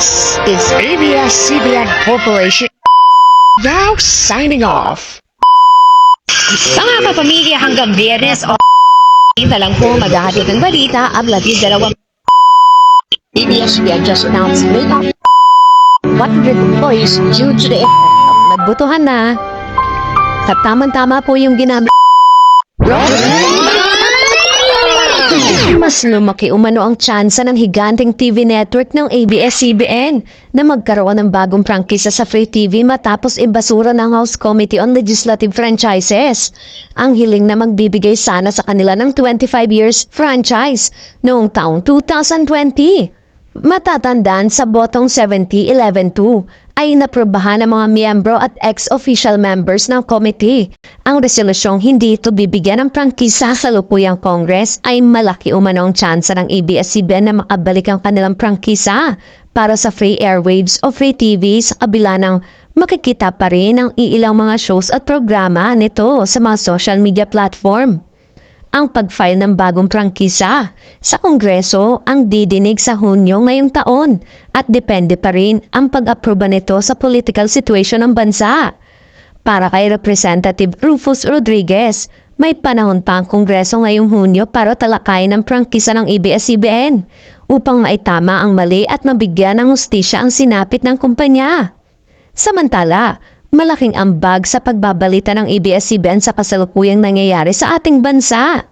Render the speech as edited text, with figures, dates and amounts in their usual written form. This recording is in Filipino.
This is ABS-CBN Corporation now signing off. Mga kapamilya, hanggang Biyernes o na lang po maghahatid ng balita ang labing dalawang ABS-CBN just announced laid off 100 employees due to the effect of nagbutuhan na. Sa tamang-tama po yung ginamit. Mas lumaki umano ang tsansa ng higanteng TV network ng ABS-CBN na magkaroon ng bagong prangkisa sa Free TV matapos ibasura ng House Committee on Legislative Franchises ang hiling na magbibigay sana sa kanila ng 25 years franchise noong taong 2020. Matatandaan sa botong 70-11-2 ay naprobahan ng mga miyembro at ex-official members ng committee. Ang resolusyong hindi ito bibigyan ng prangkisa sa lupuyang Congress ay malaki umano ang tsansa ng ABS-CBN na makabalik ang kanilang prangkisa para sa free airwaves o free TV sa kabila ng makikita pa rin ang iilang mga shows at programa nito sa mga social media platform. Ang pag-file ng bagong prangkisa sa Kongreso ang didinig sa Hunyo ngayong taon at depende pa rin ang pag-aproba nito sa political situation ng bansa. Para kay Representative Rufus Rodriguez, may panahon pa ang Kongreso ngayong Hunyo para talakayin ang prangkisa ng ABS-CBN upang maitama ang mali at mabigyan ng hustisya ang sinapit ng kumpanya. Samantala, malaking ambag sa pagbabalita ng ABS-CBN sa kasalukuyang nangyayari sa ating bansa.